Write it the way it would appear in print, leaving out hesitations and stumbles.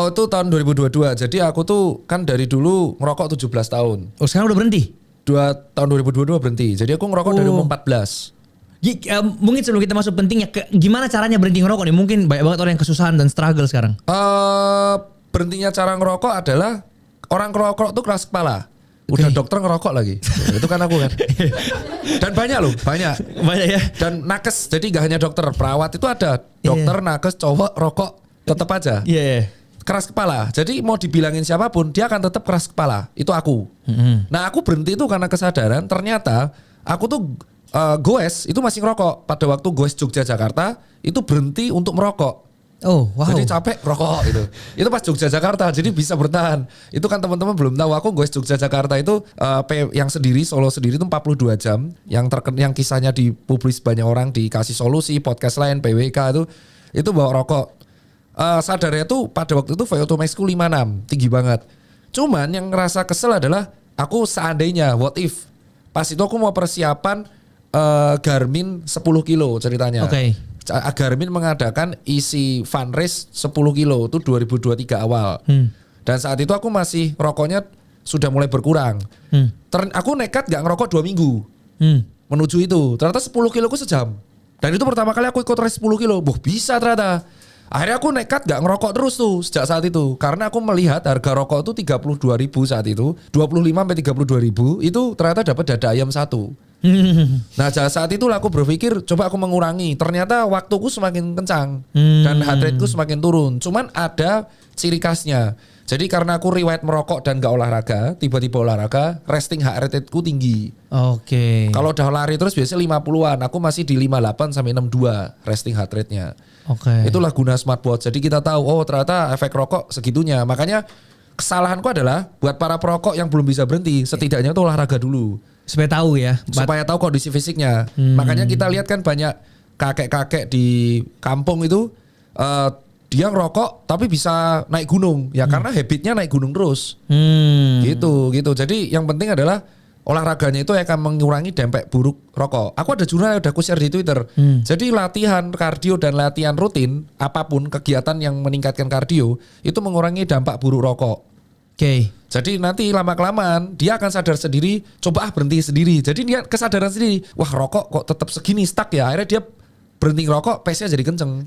Oh itu tahun 2022. Jadi aku tuh kan dari dulu ngerokok 17 tahun. Oh sekarang udah berhenti? Tahun 2022 berhenti. Jadi aku ngerokok dari umur 14. Mungkin sebelum kita masuk pentingnya, gimana caranya berhenti ngerokok nih? Mungkin banyak banget orang yang kesusahan dan struggle sekarang. Berhentinya cara ngerokok adalah orang ngerokok tuh keras kepala. Udah dokter ngerokok lagi. Itu kan aku kan. Dan banyak loh, banyak. Banyak ya. Dan nakes, jadi gak hanya dokter, perawat itu ada. Dokter, nakes, cowok, rokok, tetap aja. Iya. Keras kepala. Jadi mau dibilangin siapapun, dia akan tetap keras kepala. Itu aku. Nah aku berhenti itu karena kesadaran, ternyata aku tuh goes, itu masih ngerokok. Pada waktu goes Jogja-Jakarta, itu berhenti untuk merokok. Oh wow. Jadi capek rokok gitu. Itu pas Jogja-Jakarta, jadi bisa bertahan. Itu kan teman-teman belum tahu, aku goes Jogja-Jakarta itu yang sendiri, solo sendiri itu 42 jam. Yang kisahnya dipublis banyak orang, dikasih solusi, podcast lain, PWK itu bawa rokok. Sadarnya tuh pada waktu itu VO2 Maxku 56, tinggi banget. Cuman yang ngerasa kesel adalah aku seandainya, what if, pas itu aku mau persiapan Garmin 10 kilo ceritanya. Oke. Garmin mengadakan isi fun race 10 kilo itu 2023 awal. Dan saat itu aku masih rokoknya sudah mulai berkurang. Aku nekat gak ngerokok 2 minggu menuju itu. Ternyata 10 kilo aku sejam. Dan itu pertama kali aku ikut race 10 kilo. Bisa ternyata. Akhirnya aku nekat gak ngerokok terus tuh sejak saat itu. Karena aku melihat harga rokok itu 32.000 saat itu. 25-32.000 itu ternyata dapat dada ayam 1. Nah saat itu aku berpikir coba aku mengurangi. Ternyata waktuku semakin kencang dan heart rateku semakin turun. Cuman ada ciri khasnya. Jadi karena aku riwayat merokok dan gak olahraga, tiba-tiba olahraga, resting heart rateku tinggi. Oke. Kalau udah lari terus biasanya 50-an, aku masih di 58 sampai 62 resting heart rate-nya. Oke. Itulah guna smartwatch. Jadi kita tahu oh ternyata efek rokok segitunya. Makanya kesalahanku adalah buat para perokok yang belum bisa berhenti, setidaknya itu olahraga dulu. Supaya tahu ya. Supaya tahu kondisi fisiknya. Makanya kita lihat kan banyak kakek-kakek di kampung itu dia ngerokok tapi bisa naik gunung. Ya karena habitnya naik gunung terus. Gitu. Jadi yang penting adalah olahraganya itu akan mengurangi dampak buruk rokok. Aku ada jurnal yang udah aku share di Twitter. Jadi latihan kardio dan latihan rutin, apapun kegiatan yang meningkatkan kardio, itu mengurangi dampak buruk rokok. Oke. Jadi nanti lama-kelamaan dia akan sadar sendiri, coba berhenti sendiri. Jadi dia kesadaran sendiri, wah rokok kok tetap segini stuck ya. Akhirnya dia berhenti ngerokok, pace-nya jadi kenceng.